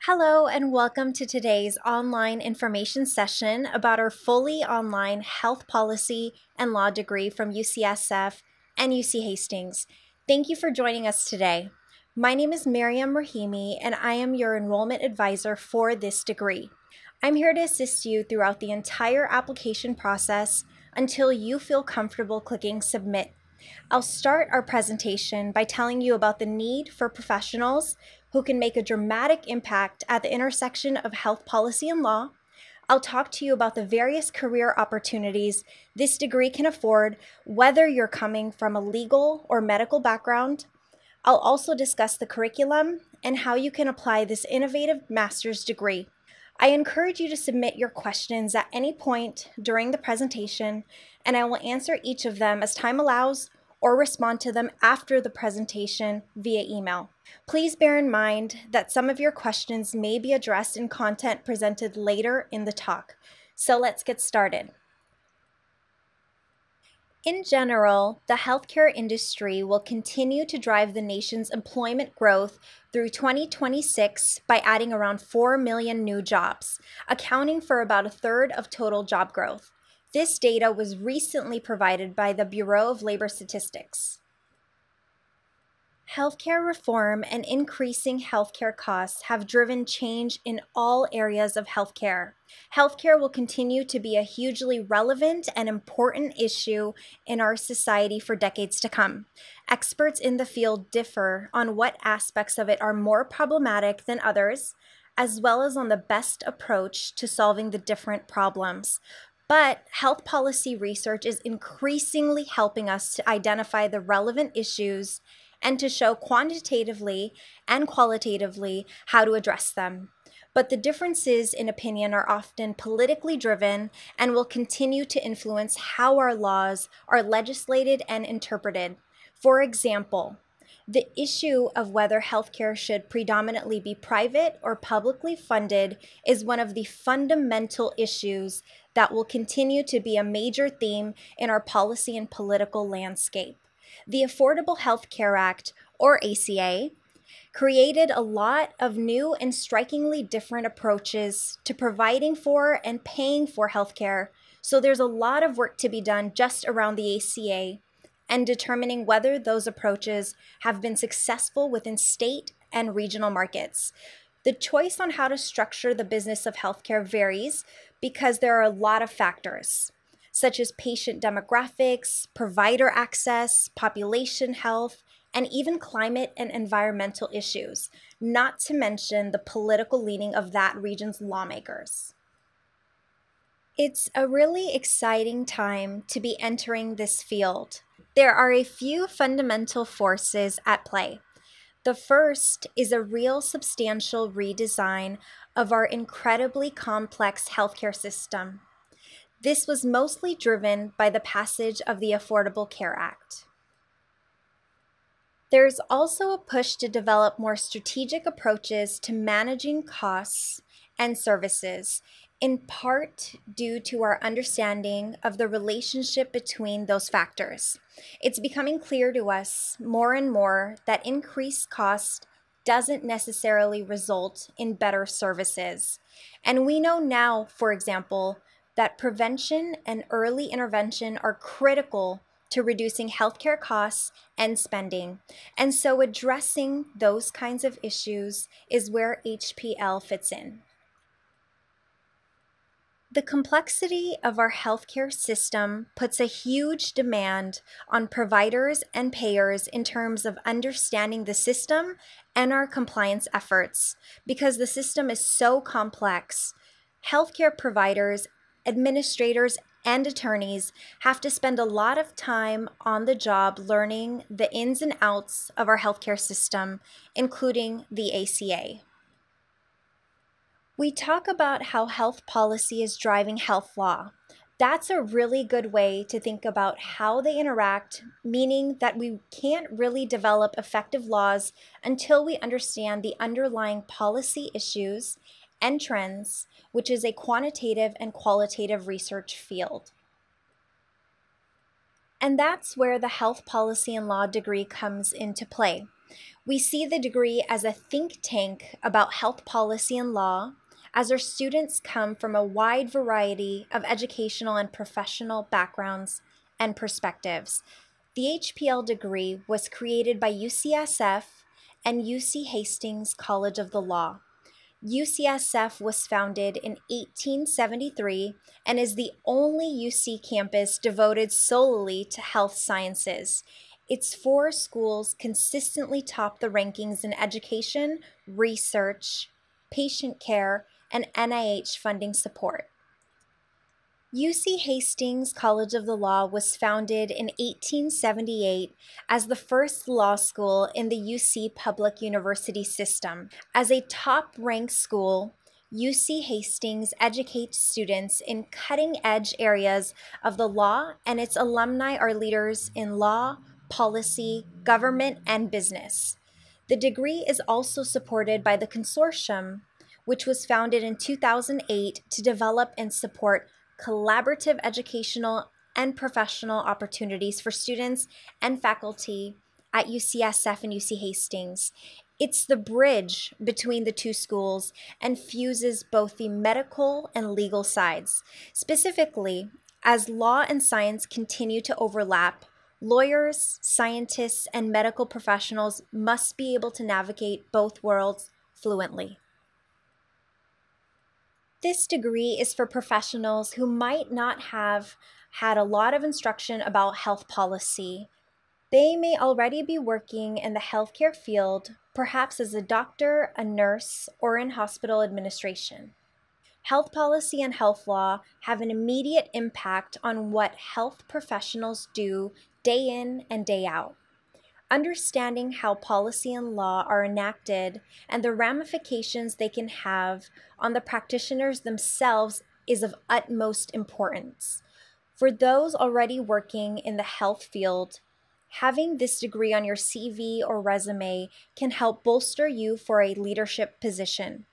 Hello and welcome to today's online information session about our fully online health policy and law degree from UCSF and UC Hastings. Thank you for joining us today. My name is Mariam Rahimi and I am your enrollment advisor for this degree. I'm here to assist you throughout the entire application process until you feel comfortable clicking submit. I'll start our presentation by telling you about the need for professionals who can make a dramatic impact at the intersection of health policy and law. I'll talk to you about the various career opportunities this degree can afford, whether you're coming from a legal or medical background. I'll also discuss the curriculum and how you can apply this innovative master's degree. I encourage you to submit your questions at any point during the presentation, and I will answer each of them as time allows or respond to them after the presentation via email. Please bear in mind that some of your questions may be addressed in content presented later in the talk. So let's get started. In general, the healthcare industry will continue to drive the nation's employment growth through 2026 by adding around 4 million new jobs, accounting for about a third of total job growth. This data was recently provided by the Bureau of Labor Statistics. Healthcare reform and increasing healthcare costs have driven change in all areas of healthcare. Healthcare will continue to be a hugely relevant and important issue in our society for decades to come. Experts in the field differ on what aspects of it are more problematic than others, as well as on the best approach to solving the different problems. But health policy research is increasingly helping us to identify the relevant issues and to show quantitatively and qualitatively how to address them. But the differences in opinion are often politically driven and will continue to influence how our laws are legislated and interpreted. For example, the issue of whether healthcare should predominantly be private or publicly funded is one of the fundamental issues that will continue to be a major theme in our policy and political landscape. The Affordable Health Care Act, or ACA, created a lot of new and strikingly different approaches to providing for and paying for healthcare, so there's a lot of work to be done just around the ACA and determining whether those approaches have been successful within state and regional markets. The choice on how to structure the business of healthcare varies because there are a lot of factors, such as patient demographics, provider access, population health, and even climate and environmental issues, not to mention the political leaning of that region's lawmakers. It's a really exciting time to be entering this field. There are a few fundamental forces at play. The first is a real substantial redesign of our incredibly complex healthcare system. This was mostly driven by the passage of the Affordable Care Act. There's also a push to develop more strategic approaches to managing costs and services, in part due to our understanding of the relationship between those factors. It's becoming clear to us more and more that increased cost doesn't necessarily result in better services. And we know now, for example, that prevention and early intervention are critical to reducing healthcare costs and spending. And so addressing those kinds of issues is where HPL fits in. The complexity of our healthcare system puts a huge demand on providers and payers in terms of understanding the system and our compliance efforts. Because the system is so complex, healthcare providers, administrators, and attorneys have to spend a lot of time on the job learning the ins and outs of our healthcare system, including the ACA. We talk about how health policy is driving health law. That's a really good way to think about how they interact, meaning that we can't really develop effective laws until we understand the underlying policy issues and trends, which is a quantitative and qualitative research field. And that's where the health policy and law degree comes into play. We see the degree as a think tank about health policy and law, as our students come from a wide variety of educational and professional backgrounds and perspectives. The HPL degree was created by UCSF and UC Hastings College of the Law. UCSF was founded in 1873 and is the only UC campus devoted solely to health sciences. Its four schools consistently top the rankings in education, research, patient care, and NIH funding support. UC Hastings College of the Law was founded in 1878 as the first law school in the UC public university system. As a top-ranked school, UC Hastings educates students in cutting-edge areas of the law, and its alumni are leaders in law, policy, government, and business. The degree is also supported by the consortium, which was founded in 2008 to develop and support collaborative educational and professional opportunities for students and faculty at UCSF and UC Hastings. It's the bridge between the two schools and fuses both the medical and legal sides. Specifically, as law and science continue to overlap, lawyers, scientists, and medical professionals must be able to navigate both worlds fluently. This degree is for professionals who might not have had a lot of instruction about health policy. They may already be working in the healthcare field, perhaps as a doctor, a nurse, or in hospital administration. Health policy and health law have an immediate impact on what health professionals do day in and day out. Understanding how policy and law are enacted and the ramifications they can have on the practitioners themselves is of utmost importance. For those already working in the health field, having this degree on your CV or resume can help bolster you for a leadership position.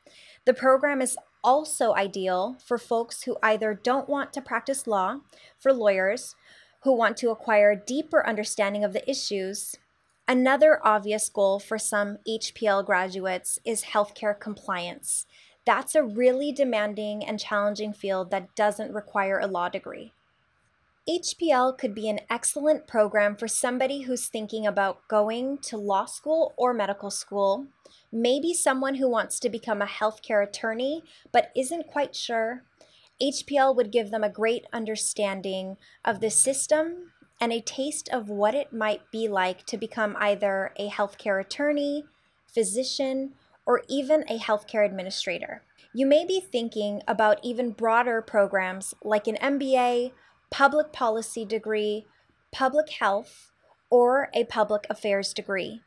The program is also ideal for folks who either don't want to practice law, for lawyers who want to acquire a deeper understanding of the issues. Another obvious goal for some HPL graduates is healthcare compliance. That's a really demanding and challenging field that doesn't require a law degree. HPL could be an excellent program for somebody who's thinking about going to law school or medical school, maybe someone who wants to become a healthcare attorney but isn't quite sure. HPL would give them a great understanding of the system and a taste of what it might be like to become either a healthcare attorney, physician, or even a healthcare administrator. You may be thinking about even broader programs like an MBA, public policy degree, public health, or a public affairs degree.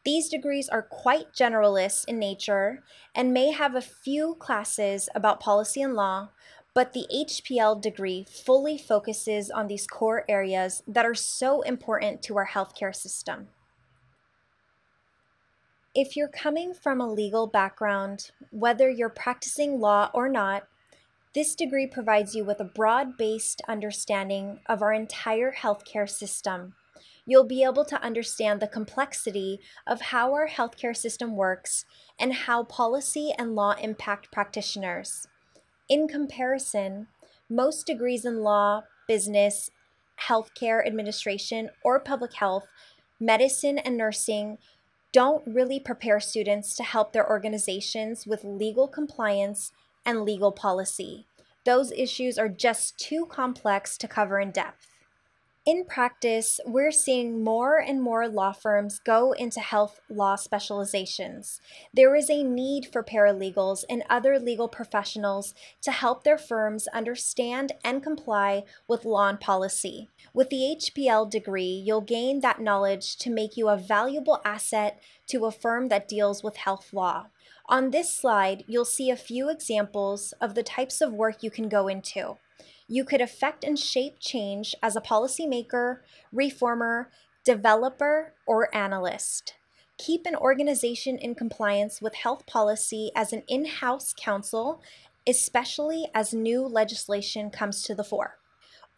These degrees are quite generalist in nature and may have a few classes about policy and law, but the HPL degree fully focuses on these core areas that are so important to our healthcare system. If you're coming from a legal background, whether you're practicing law or not, this degree provides you with a broad-based understanding of our entire healthcare system. You'll be able to understand the complexity of how our healthcare system works and how policy and law impact practitioners. In comparison, most degrees in law, business, healthcare administration, or public health, medicine, and nursing don't really prepare students to help their organizations with legal compliance and legal policy. Those issues are just too complex to cover in depth. In practice, we're seeing more and more law firms go into health law specializations. There is a need for paralegals and other legal professionals to help their firms understand and comply with law and policy. With the HPL degree, you'll gain that knowledge to make you a valuable asset to a firm that deals with health law. On this slide, you'll see a few examples of the types of work you can go into. You could affect and shape change as a policymaker, reformer, developer, or analyst. Keep an organization in compliance with health policy as an in-house counsel, especially as new legislation comes to the fore.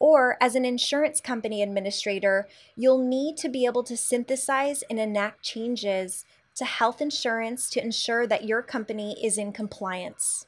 Or as an insurance company administrator, you'll need to be able to synthesize and enact changes to health insurance to ensure that your company is in compliance.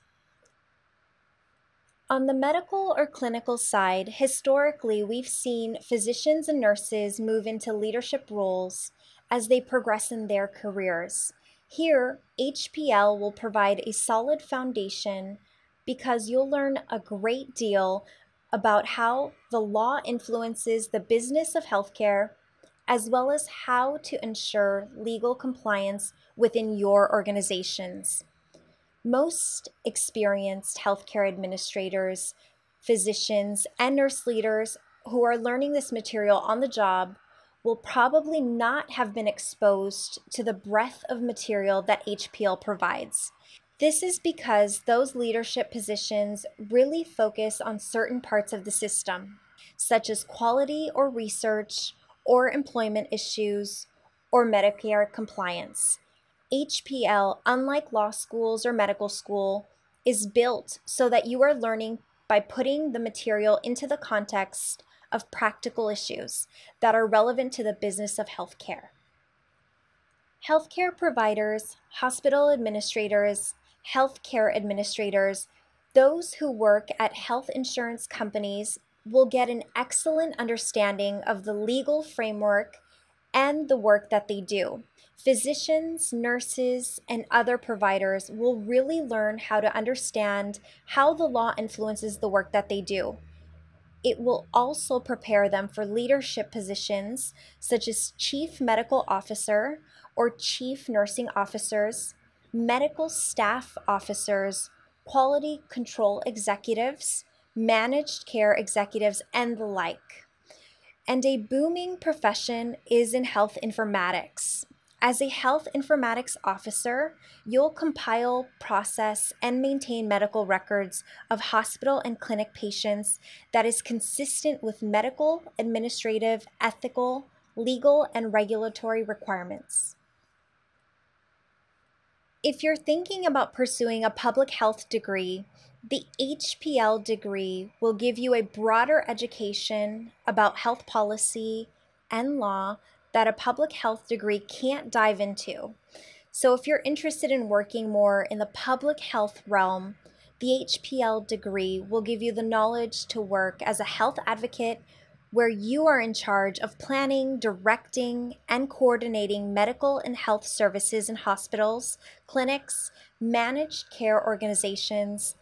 On the medical or clinical side, historically, we've seen physicians and nurses move into leadership roles as they progress in their careers. Here, HPL will provide a solid foundation because you'll learn a great deal about how the law influences the business of healthcare, as well as how to ensure legal compliance within your organizations. Most experienced healthcare administrators, physicians, and nurse leaders who are learning this material on the job will probably not have been exposed to the breadth of material that HPL provides. This is because those leadership positions really focus on certain parts of the system, such as quality or research, or employment issues, or Medicare compliance. HPL, unlike law schools or medical school, is built so that you are learning by putting the material into the context of practical issues that are relevant to the business of healthcare. Healthcare providers, hospital administrators, healthcare administrators, those who work at health insurance companies will get an excellent understanding of the legal framework and the work that they do. Physicians, nurses, and other providers will really learn how to understand how the law influences the work that they do. It will also prepare them for leadership positions such as chief medical officer or chief nursing officers, medical staff officers, quality control executives, managed care executives, and the like. And a booming profession is in health informatics. As a health informatics officer, you'll compile, process, and maintain medical records of hospital and clinic patients that is consistent with medical, administrative, ethical, legal, and regulatory requirements. If you're thinking about pursuing a public health degree, the HPL degree will give you a broader education about health policy and law that a public health degree can't dive into. So if you're interested in working more in the public health realm, the HPL degree will give you the knowledge to work as a health advocate where you are in charge of planning, directing, and coordinating medical and health services in hospitals, clinics, managed care organizations,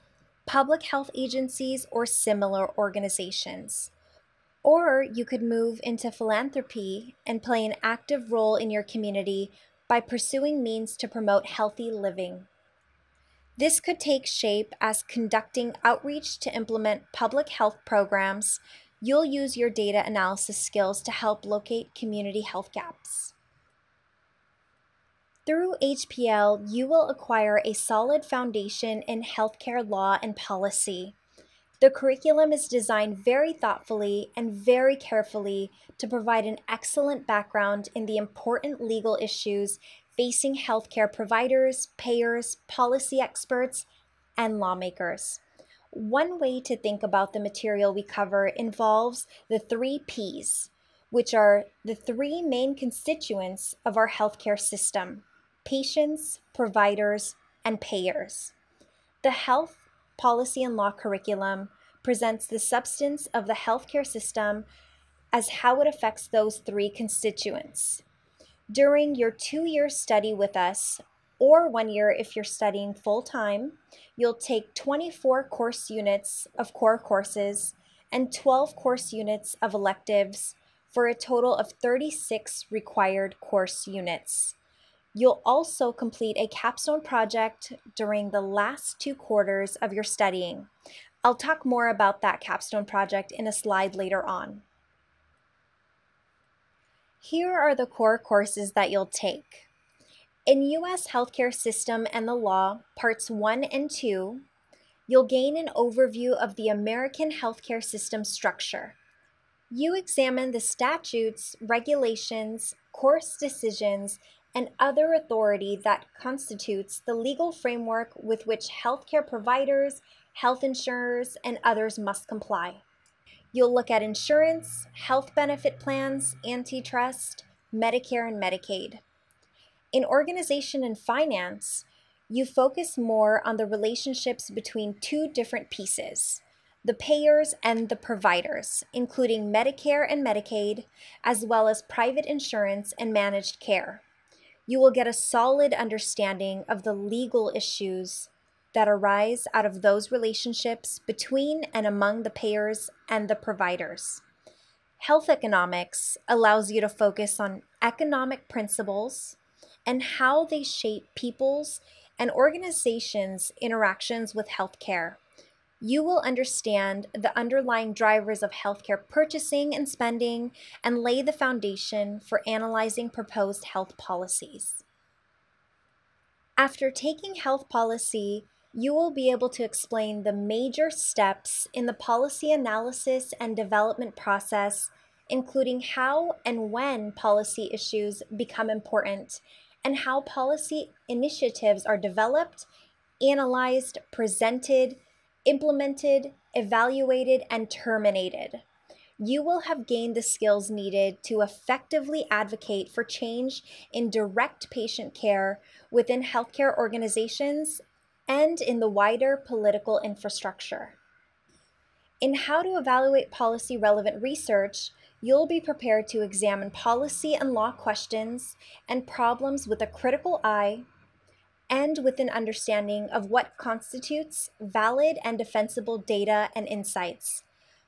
public health agencies, or similar organizations. Or you could move into philanthropy and play an active role in your community by pursuing means to promote healthy living. This could take shape as conducting outreach to implement public health programs. You'll use your data analysis skills to help locate community health gaps. Through HPL, you will acquire a solid foundation in healthcare law and policy. The curriculum is designed very thoughtfully and very carefully to provide an excellent background in the important legal issues facing healthcare providers, payers, policy experts, and lawmakers. One way to think about the material we cover involves the 3 Ps, which are the 3 main constituents of our healthcare system: patients, providers, and payers. The health, policy, and law curriculum presents the substance of the healthcare system as how it affects those 3 constituents. During your 2-year study with us, or 1 year if you're studying full-time, you'll take 24 course units of core courses and 12 course units of electives for a total of 36 required course units. You'll also complete a capstone project during the last 2 quarters of your studying. I'll talk more about that capstone project in a slide later on. Here are the core courses that you'll take. In U.S. Healthcare System and the Law, Parts 1 and 2, you'll gain an overview of the American healthcare system structure. You examine the statutes, regulations, course decisions, and other authority that constitutes the legal framework with which healthcare providers, health insurers, and others must comply. You'll look at insurance, health benefit plans, antitrust, Medicare, and Medicaid. In organization and finance, you focus more on the relationships between two different pieces, the payers and the providers, including Medicare and Medicaid, as well as private insurance and managed care. You will get a solid understanding of the legal issues that arise out of those relationships between and among the payers and the providers. Health economics allows you to focus on economic principles and how they shape people's and organizations' interactions with healthcare. You will understand the underlying drivers of healthcare purchasing and spending and lay the foundation for analyzing proposed health policies. After taking health policy, you will be able to explain the major steps in the policy analysis and development process, including how and when policy issues become important, and how policy initiatives are developed, analyzed, presented, implemented, evaluated, and terminated. You will have gained the skills needed to effectively advocate for change in direct patient care within healthcare organizations and in the wider political infrastructure. In how to evaluate policy relevant research, you'll be prepared to examine policy and law questions and problems with a critical eye and with an understanding of what constitutes valid and defensible data and insights.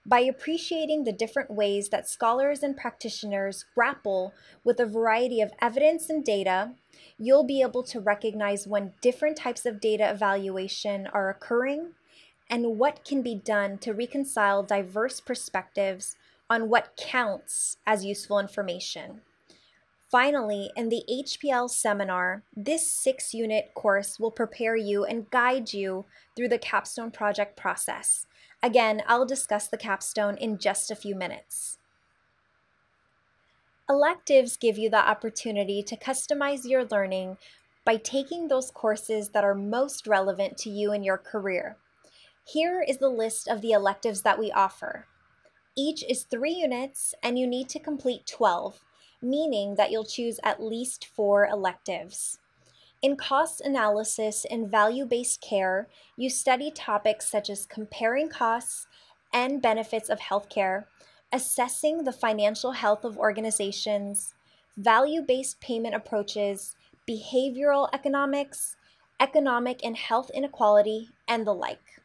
By appreciating the different ways that scholars and practitioners grapple with a variety of evidence and data, you'll be able to recognize when different types of data evaluation are occurring and what can be done to reconcile diverse perspectives on what counts as useful information. Finally, in the HPL seminar, this 6-unit course will prepare you and guide you through the capstone project process. Again, I'll discuss the capstone in just a few minutes. Electives give you the opportunity to customize your learning by taking those courses that are most relevant to you in your career. Here is the list of the electives that we offer. Each is 3 units, and you need to complete 12, meaning that you'll choose at least 4 electives. In cost analysis and value-based care, you study topics such as comparing costs and benefits of healthcare, assessing the financial health of organizations, value-based payment approaches, behavioral economics, economic and health inequality, and the like.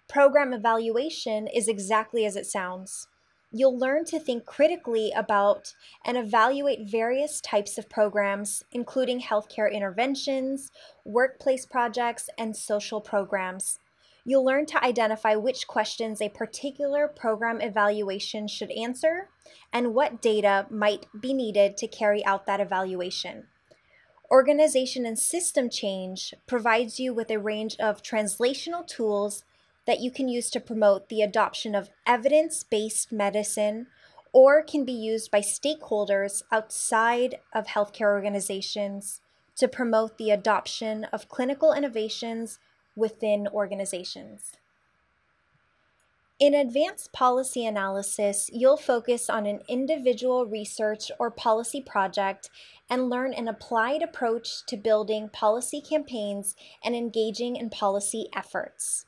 Program evaluation is exactly as it sounds. You'll learn to think critically about and evaluate various types of programs, including healthcare interventions, workplace projects, and social programs. You'll learn to identify which questions a particular program evaluation should answer and what data might be needed to carry out that evaluation. Organization and system change provides you with a range of translational tools that you can use to promote the adoption of evidence-based medicine or can be used by stakeholders outside of healthcare organizations to promote the adoption of clinical innovations within organizations. In advanced policy analysis, you'll focus on an individual research or policy project and learn an applied approach to building policy campaigns and engaging in policy efforts.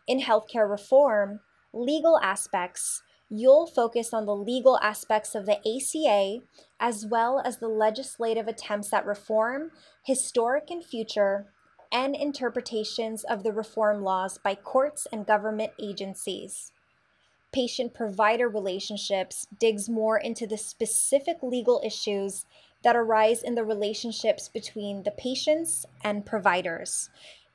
In healthcare reform, legal aspects, you'll focus on the legal aspects of the ACA as well as the legislative attempts at reform, historic and future, and interpretations of the reform laws by courts and government agencies. Patient-provider relationships digs more into the specific legal issues that arise in the relationships between the patients and providers.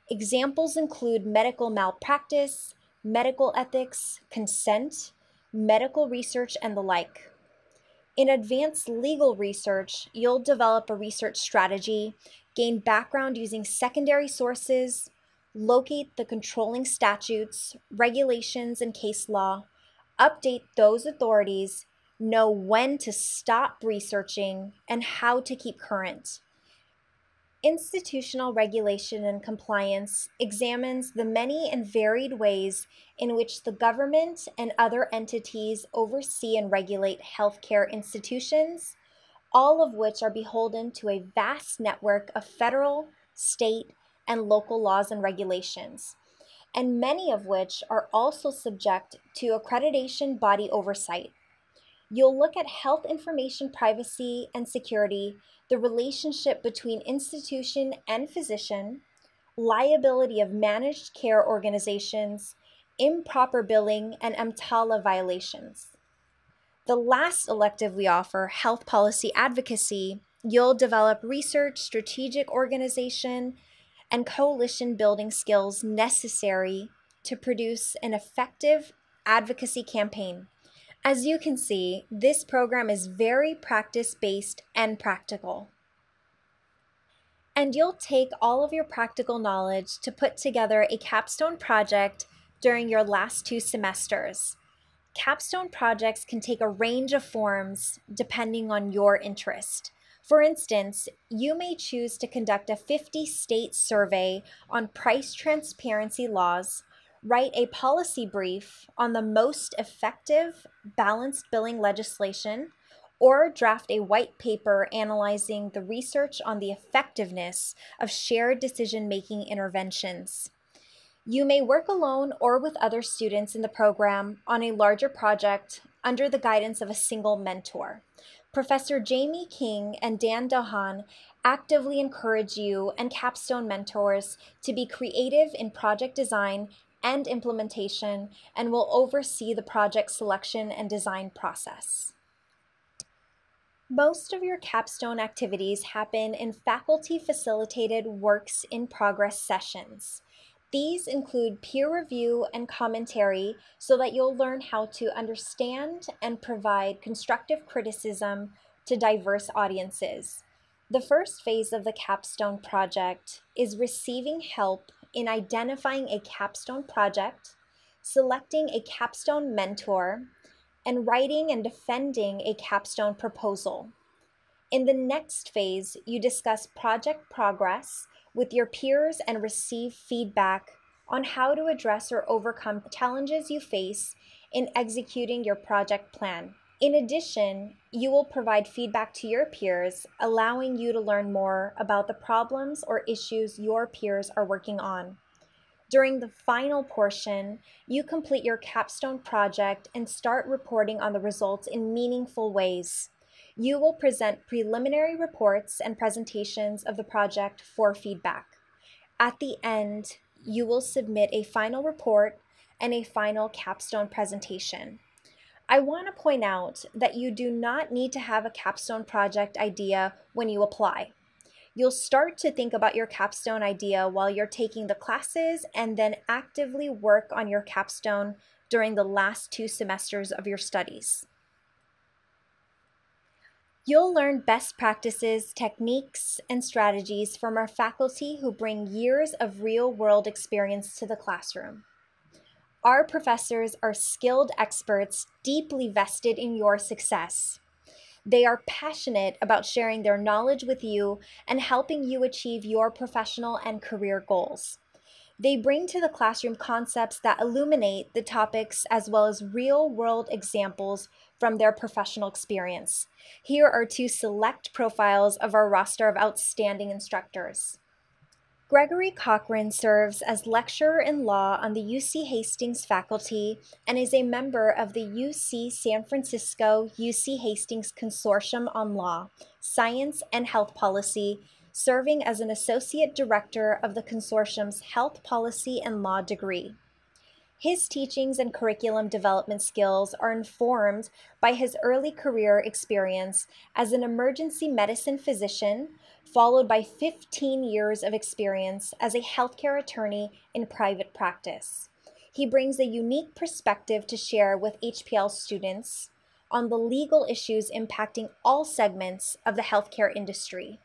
Examples include medical malpractice, medical ethics, consent, medical research, and the like. In advanced legal research, you'll develop a research strategy, gain background using secondary sources, locate the controlling statutes, regulations, and case law, update those authorities, know when to stop researching, and how to keep current. Institutional regulation and compliance examines the many and varied ways in which the government and other entities oversee and regulate healthcare institutions, all of which are beholden to a vast network of federal, state, and local laws and regulations, and many of which are also subject to accreditation body oversight. You'll look at health information privacy and security, the relationship between institution and physician, liability of managed care organizations, improper billing, and EMTALA violations. The last elective we offer, health policy advocacy, you'll develop research, strategic organization, and coalition building skills necessary to produce an effective advocacy campaign. As you can see, this program is very practice-based and practical. And you'll take all of your practical knowledge to put together a capstone project during your last 2 semesters. Capstone projects can take a range of forms depending on your interest. For instance, you may choose to conduct a 50-state survey on price transparency laws, write a policy brief on the most effective balanced billing legislation, or draft a white paper analyzing the research on the effectiveness of shared decision-making interventions. You may work alone or with other students in the program on a larger project under the guidance of a single mentor. Professor Jamie King and Dan Dohan actively encourage you and capstone mentors to be creative in project design and implementation and will oversee the project selection and design process. Most of your capstone activities happen in faculty-facilitated works in progress sessions. These include peer review and commentary so that you'll learn how to understand and provide constructive criticism to diverse audiences. The first phase of the capstone project is receiving help in identifying a capstone project, selecting a capstone mentor, and writing and defending a capstone proposal. In the next phase, you discuss project progress with your peers and receive feedback on how to address or overcome challenges you face in executing your project plan. In addition, you will provide feedback to your peers, allowing you to learn more about the problems or issues your peers are working on. During the final portion, you complete your capstone project and start reporting on the results in meaningful ways. You will present preliminary reports and presentations of the project for feedback. At the end, you will submit a final report and a final capstone presentation. I want to point out that you do not need to have a capstone project idea when you apply. You'll start to think about your capstone idea while you're taking the classes and then actively work on your capstone during the last 2 semesters of your studies. You'll learn best practices, techniques, and strategies from our faculty who bring years of real-world experience to the classroom. Our professors are skilled experts deeply vested in your success. They are passionate about sharing their knowledge with you and helping you achieve your professional and career goals. They bring to the classroom concepts that illuminate the topics as well as real-world examples from their professional experience. Here are 2 select profiles of our roster of outstanding instructors. Gregory Cochran serves as lecturer in law on the UC Hastings faculty and is a member of the UC San Francisco-UC Hastings Consortium on Law, Science, and Health Policy, serving as an associate director of the consortium's Health Policy and Law degree. His teachings and curriculum development skills are informed by his early career experience as an emergency medicine physician, followed by 15 years of experience as a healthcare attorney in private practice. He brings a unique perspective to share with HPL students on the legal issues impacting all segments of the healthcare industry.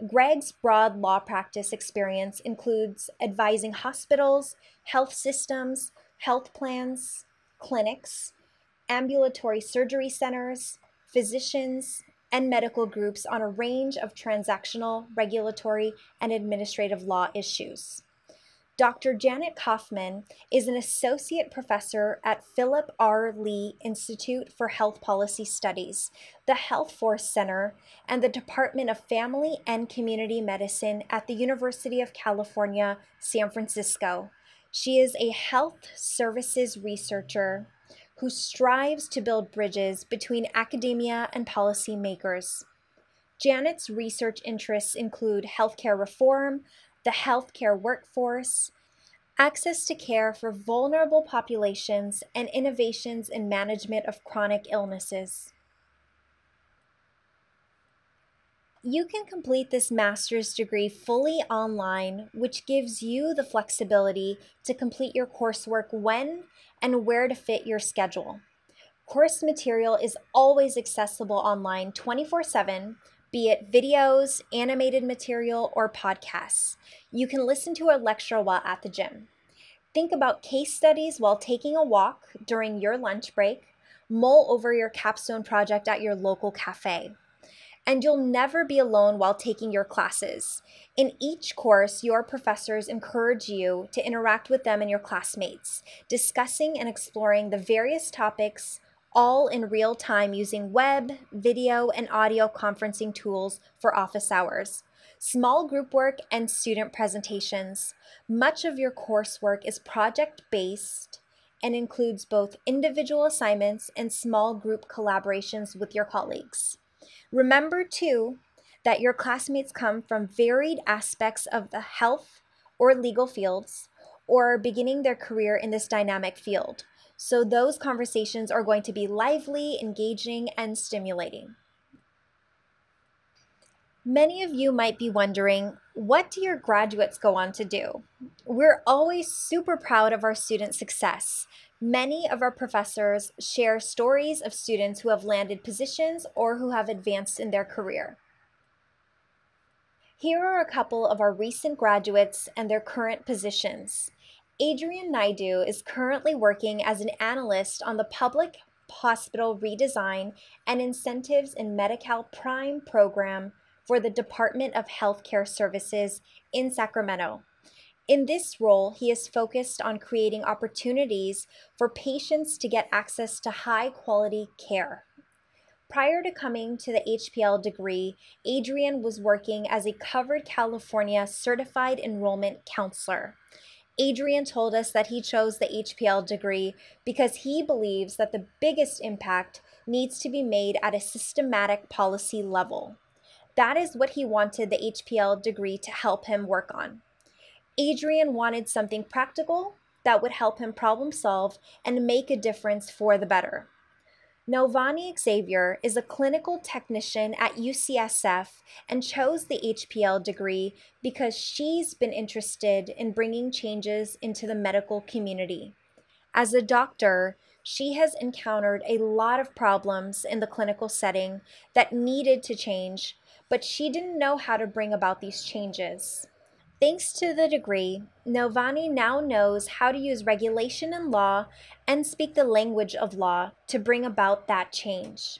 Greg's broad law practice experience includes advising hospitals, health systems, health plans, clinics, ambulatory surgery centers, physicians, and medical groups on a range of transactional, regulatory, and administrative law issues. Dr. Janet Kaufman is an associate professor at Philip R. Lee Institute for Health Policy Studies, the Health Force Center, and the Department of Family and Community Medicine at the University of California, San Francisco. She is a health services researcher who strives to build bridges between academia and policymakers. Janet's research interests include healthcare reform, the healthcare workforce, access to care for vulnerable populations, and innovations in management of chronic illnesses. You can complete this master's degree fully online, which gives you the flexibility to complete your coursework when and where to fit your schedule. Course material is always accessible online 24/7, be it videos, animated material, or podcasts. You can listen to a lecture while at the gym. Think about case studies while taking a walk during your lunch break. Mull over your capstone project at your local cafe. And you'll never be alone while taking your classes. In each course, your professors encourage you to interact with them and your classmates, discussing and exploring the various topics, all in real time using web, video, and audio conferencing tools for office hours, small group work, and student presentations. Much of your coursework is project-based and includes both individual assignments and small group collaborations with your colleagues. Remember, too, that your classmates come from varied aspects of the health or legal fields or are beginning their career in this dynamic field. So those conversations are going to be lively, engaging, and stimulating. Many of you might be wondering, what do your graduates go on to do? We're always super proud of our student success. Many of our professors share stories of students who have landed positions or who have advanced in their career. Here are a couple of our recent graduates and their current positions. Adrian Naidu is currently working as an analyst on the Public Hospital Redesign and Incentives in Medi-Cal Prime program for the Department of Healthcare Services in Sacramento. In this role, he is focused on creating opportunities for patients to get access to high-quality care. Prior to coming to the HPL degree, Adrian was working as a Covered California Certified Enrollment Counselor. Adrian told us that he chose the HPL degree because he believes that the biggest impact needs to be made at a systematic policy level. That is what he wanted the HPL degree to help him work on. Adrian wanted something practical that would help him problem solve and make a difference for the better. Novani Xavier is a clinical technician at UCSF and chose the HPL degree because she's been interested in bringing changes into the medical community. As a doctor, she has encountered a lot of problems in the clinical setting that needed to change, but she didn't know how to bring about these changes. Thanks to the degree, Novani now knows how to use regulation and law and speak the language of law to bring about that change.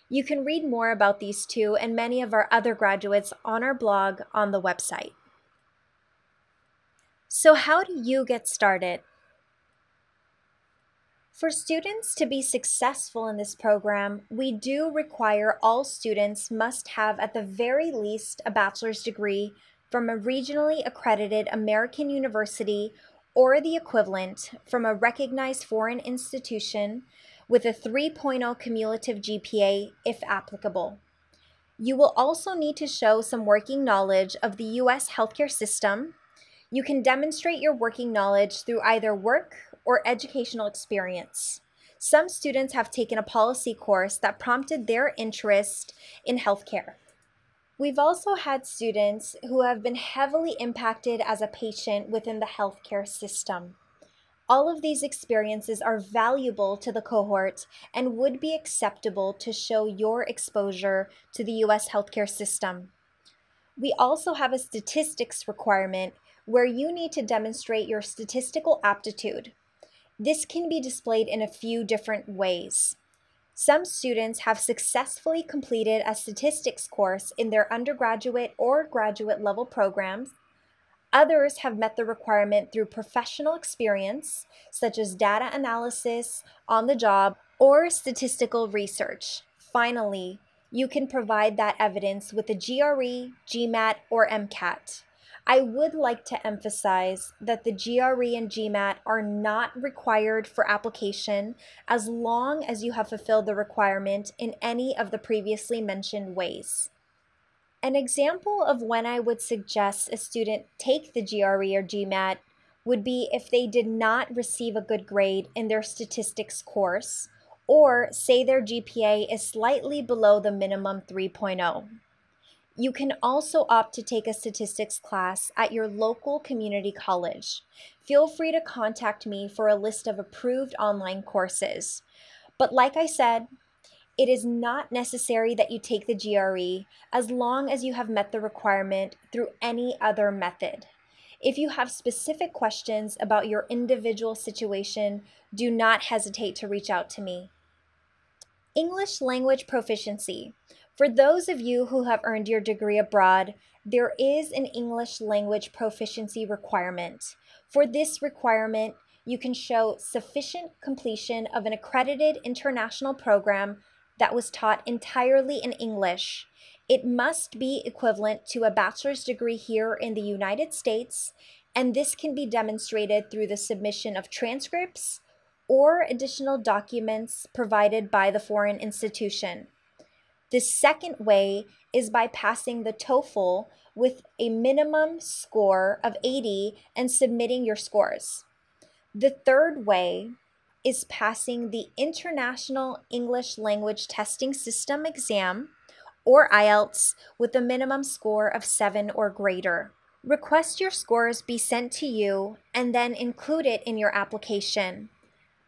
You can read more about these two and many of our other graduates on our blog on the website. So how do you get started? For students to be successful in this program, we do require all students must have at the very least a bachelor's degree from a regionally accredited American university or the equivalent from a recognized foreign institution with a 3.0 cumulative GPA if applicable. You will also need to show some working knowledge of the U.S. healthcare system. You can demonstrate your working knowledge through either work or educational experience. Some students have taken a policy course that prompted their interest in healthcare. We've also had students who have been heavily impacted as a patient within the healthcare system. All of these experiences are valuable to the cohort and would be acceptable to show your exposure to the U.S. healthcare system. We also have a statistics requirement where you need to demonstrate your statistical aptitude. This can be displayed in a few different ways. Some students have successfully completed a statistics course in their undergraduate or graduate level programs. Others have met the requirement through professional experience, such as data analysis on the job or statistical research. Finally, you can provide that evidence with a GRE, GMAT, or MCAT. I would like to emphasize that the GRE and GMAT are not required for application as long as you have fulfilled the requirement in any of the previously mentioned ways. An example of when I would suggest a student take the GRE or GMAT would be if they did not receive a good grade in their statistics course, or say their GPA is slightly below the minimum 3.0. You can also opt to take a statistics class at your local community college. Feel free to contact me for a list of approved online courses. But like I said, it is not necessary that you take the GRE as long as you have met the requirement through any other method. If you have specific questions about your individual situation, do not hesitate to reach out to me. English language proficiency. For those of you who have earned your degree abroad, there is an English language proficiency requirement. For this requirement, you can show sufficient completion of an accredited international program that was taught entirely in English. It must be equivalent to a bachelor's degree here in the United States, and this can be demonstrated through the submission of transcripts or additional documents provided by the foreign institution. The second way is by passing the TOEFL with a minimum score of 80 and submitting your scores. The third way is passing the International English Language Testing System exam, or IELTS, with a minimum score of 7 or greater. Request your scores be sent to you and then include it in your application.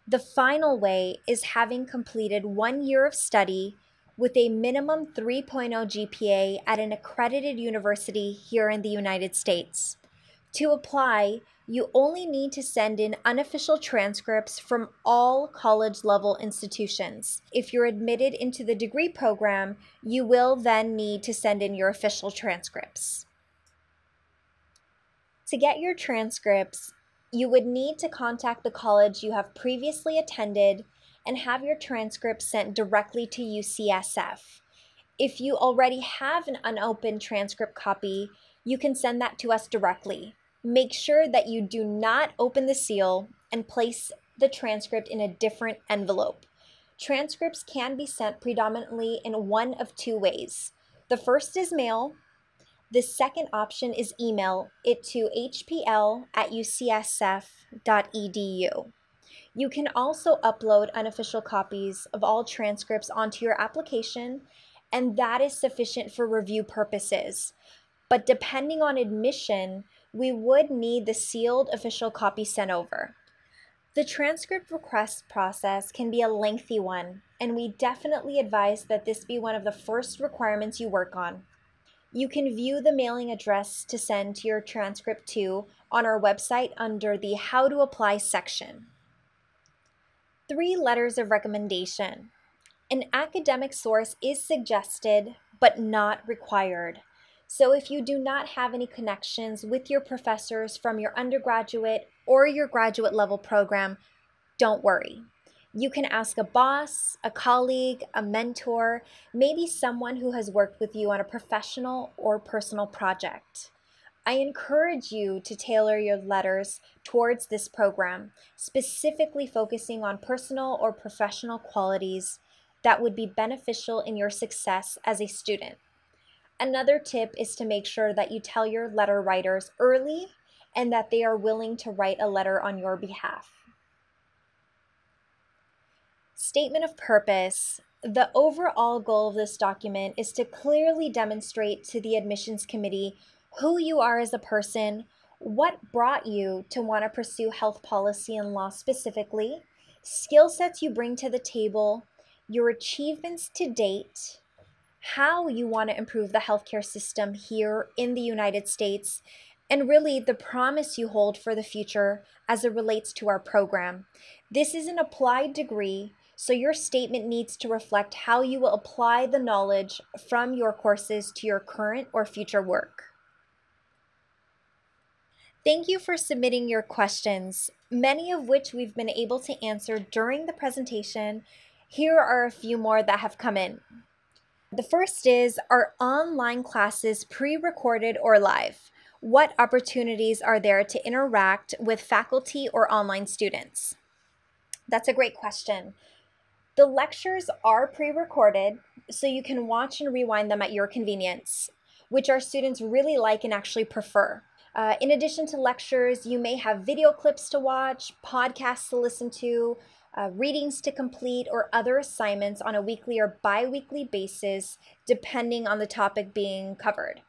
The final way is having completed 1 year of study with a minimum 3.0 GPA at an accredited university here in the United States. To apply, you only need to send in unofficial transcripts from all college-level institutions. If you're admitted into the degree program, you will then need to send in your official transcripts. To get your transcripts, you would need to contact the college you have previously attended and have your transcripts sent directly to UCSF. If you already have an unopened transcript copy, you can send that to us directly. Make sure that you do not open the seal and place the transcript in a different envelope. Transcripts can be sent predominantly in one of two ways. The first is mail. The second option is email it to hpl@ucsf.edu. You can also upload unofficial copies of all transcripts onto your application, and that is sufficient for review purposes. But depending on admission, we would need the sealed official copy sent over. The transcript request process can be a lengthy one, and we definitely advise that this be one of the first requirements you work on. You can view the mailing address to send to your transcript to on our website under the How to Apply section. 3 letters of recommendation. An academic source is suggested, but not required. So if you do not have any connections with your professors from your undergraduate or your graduate level program, don't worry. You can ask a boss, a colleague, a mentor, maybe someone who has worked with you on a professional or personal project. I encourage you to tailor your letters towards this program, specifically focusing on personal or professional qualities that would be beneficial in your success as a student. Another tip is to make sure that you tell your letter writers early and that they are willing to write a letter on your behalf. Statement of purpose. The overall goal of this document is to clearly demonstrate to the admissions committee who you are as a person, what brought you to want to pursue health policy and law specifically, skill sets you bring to the table, your achievements to date, how you want to improve the healthcare system here in the United States, and really the promise you hold for the future as it relates to our program. This is an applied degree, So your statement needs to reflect how you will apply the knowledge from your courses to your current or future work. Thank you for submitting your questions, many of which we've been able to answer during the presentation. Here are a few more that have come in. The first is, are online classes pre-recorded or live? What opportunities are there to interact with faculty or online students? That's a great question. The lectures are pre-recorded, so you can watch and rewind them at your convenience, which our students really like and actually prefer. In addition to lectures, you may have video clips to watch, podcasts to listen to, readings to complete, or other assignments on a weekly or bi-weekly basis, depending on the topic being covered.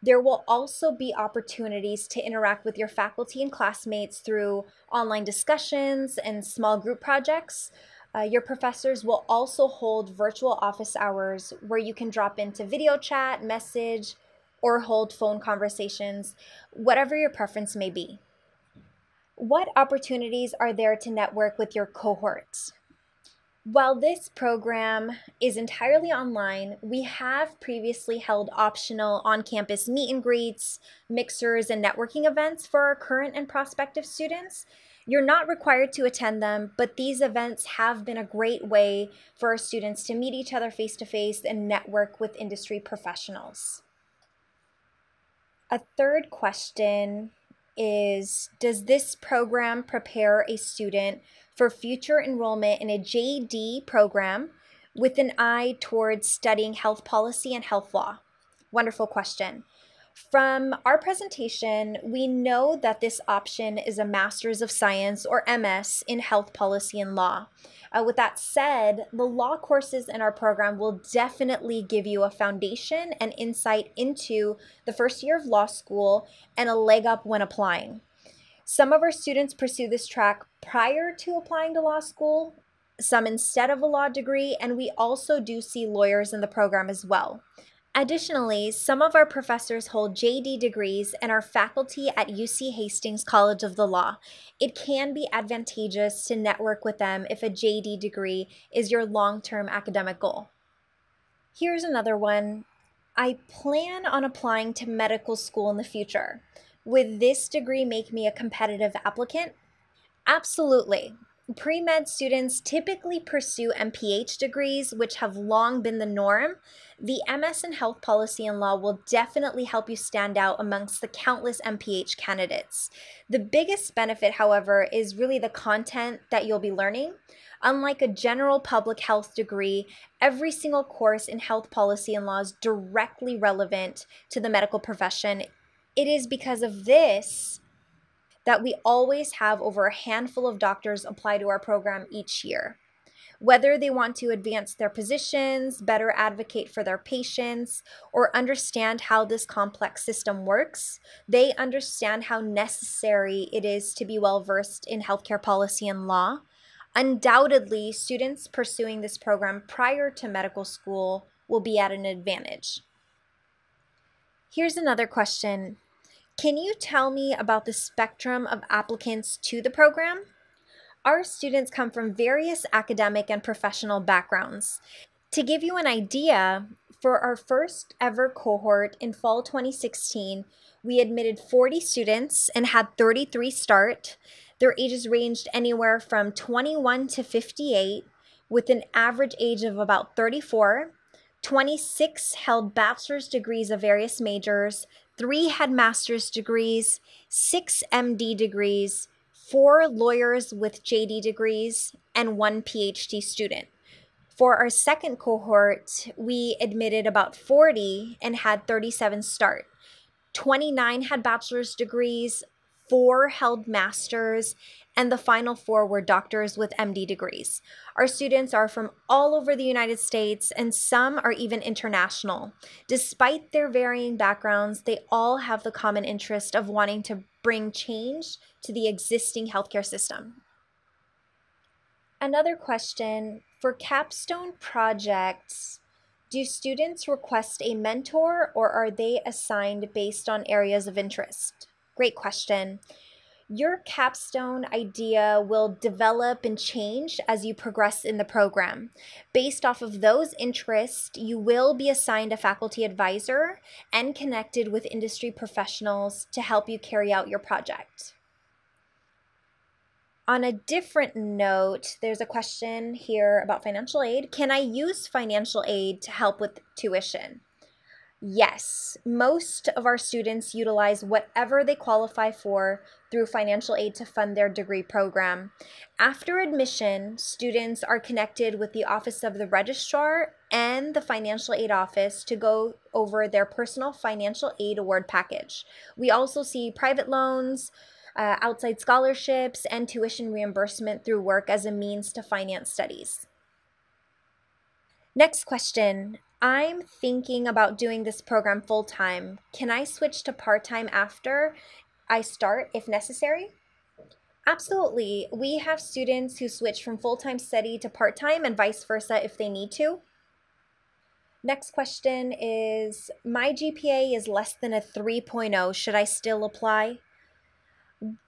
There will also be opportunities to interact with your faculty and classmates through online discussions and small group projects. Your professors will also hold virtual office hours where you can drop into video chat, message, or hold phone conversations, whatever your preference may be. What opportunities are there to network with your cohorts? While this program is entirely online, we have previously held optional on-campus meet and greets, mixers, and networking events for our current and prospective students. You're not required to attend them, but these events have been a great way for our students to meet each other face-to-face and network with industry professionals. A third question is, does this program prepare a student for future enrollment in a JD program with an eye towards studying health policy and health law? Wonderful question. From our presentation, we know that this option is a Master's of Science, or MS, in Health Policy and Law. With that said, the law courses in our program will definitely give you a foundation and insight into the first year of law school and a leg up when applying. Some of our students pursue this track prior to applying to law school, some instead of a law degree, and we also do see lawyers in the program as well. Additionally, some of our professors hold JD degrees and are faculty at UC Hastings College of the Law. It can be advantageous to network with them if a JD degree is your long-term academic goal. Here's another one. I plan on applying to medical school in the future. Would this degree make me a competitive applicant? Absolutely. Pre-med students typically pursue MPH degrees, which have long been the norm. The MS in Health Policy and Law will definitely help you stand out amongst the countless MPH candidates. The biggest benefit, however, is really the content that you'll be learning. Unlike a general public health degree, every single course in Health Policy and Law is directly relevant to the medical profession. It is because of this that we always have over a handful of doctors apply to our program each year. Whether they want to advance their positions, better advocate for their patients, or understand how this complex system works, they understand how necessary it is to be well-versed in healthcare policy and law. Undoubtedly, students pursuing this program prior to medical school will be at an advantage. Here's another question. Can you tell me about the spectrum of applicants to the program? Our students come from various academic and professional backgrounds. To give you an idea, for our first ever cohort in fall 2016, we admitted 40 students and had 33 start. Their ages ranged anywhere from 21 to 58, with an average age of about 34. 26 held bachelor's degrees of various majors, 3 had master's degrees, 6 MD degrees, 4 lawyers with JD degrees, and 1 PhD student. For our second cohort, we admitted about 40 and had 37 start. 29 had bachelor's degrees, 4 held masters, and the final 4 were doctors with MD degrees. Our students are from all over the United States, and some are even international. Despite their varying backgrounds, they all have the common interest of wanting to bring change to the existing healthcare system. Another question, for Capstone Projects, do students request a mentor or are they assigned based on areas of interest? Great question. Your capstone idea will develop and change as you progress in the program. Based off of those interests, you will be assigned a faculty advisor and connected with industry professionals to help you carry out your project. On a different note, there's a question here about financial aid. Can I use financial aid to help with tuition? Yes, most of our students utilize whatever they qualify for through financial aid to fund their degree program. After admission, students are connected with the Office of the Registrar and the Financial Aid Office to go over their personal financial aid award package. We also see private loans, outside scholarships, and tuition reimbursement through work as a means to finance studies. Next question. I'm thinking about doing this program full-time. Can I switch to part-time after I start if necessary? Absolutely. We have students who switch from full-time study to part-time and vice versa if they need to. Next question is, my GPA is less than a 3.0. Should I still apply?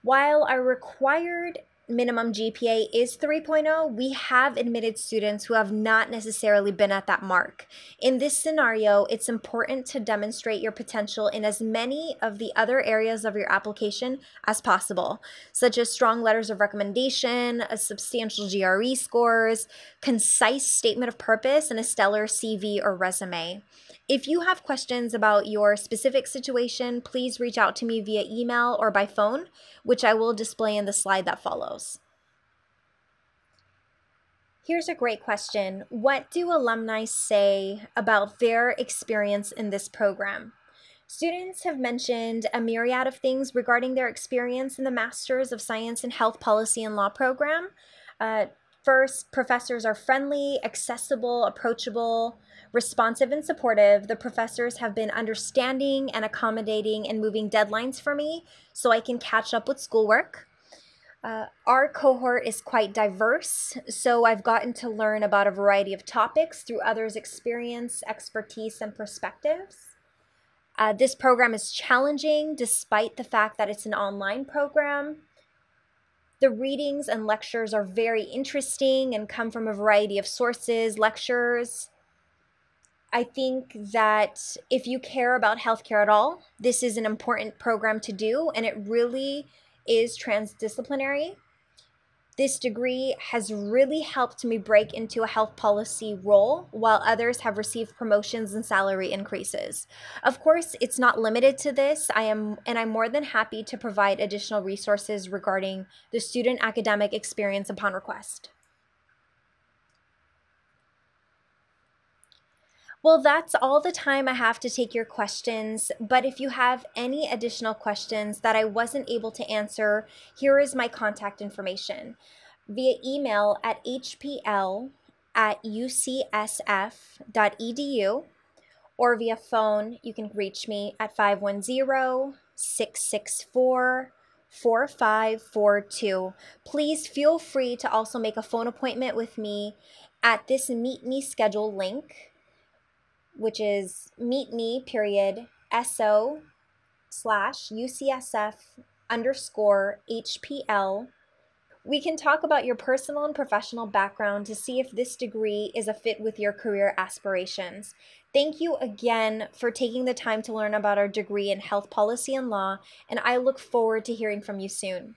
While our required minimum GPA is 3.0, we have admitted students who have not necessarily been at that mark. In this scenario, it's important to demonstrate your potential in as many of the other areas of your application as possible, such as strong letters of recommendation, a substantial GRE scores, concise statement of purpose, and a stellar CV or resume. If you have questions about your specific situation, please reach out to me via email or by phone, which I will display in the slide that follows. Here's a great question. What do alumni say about their experience in this program? Students have mentioned a myriad of things regarding their experience in the Masters of Science in Health Policy and Law program. First, professors are friendly, accessible, approachable, responsive, and supportive. The professors have been understanding and accommodating and moving deadlines for me so I can catch up with schoolwork. Our cohort is quite diverse, so I've gotten to learn about a variety of topics through others' experience, expertise, and perspectives. This program is challenging despite the fact that it's an online program. The readings and lectures are very interesting and come from a variety of sources, lectures. I think that if you care about healthcare at all, this is an important program to do, and it really is transdisciplinary. This degree has really helped me break into a health policy role, while others have received promotions and salary increases. Of course, it's not limited to this. I'm more than happy to provide additional resources regarding the student academic experience upon request. Well, that's all the time I have to take your questions, but if you have any additional questions that I wasn't able to answer, here is my contact information. Via email at hpl@ucsf.edu or via phone, you can reach me at 510-664-4542. Please feel free to also make a phone appointment with me at this Meet Me schedule link, which is meetme.so/UCSF_HPL. We can talk about your personal and professional background to see if this degree is a fit with your career aspirations. Thank you again for taking the time to learn about our degree in health policy and law, and I look forward to hearing from you soon.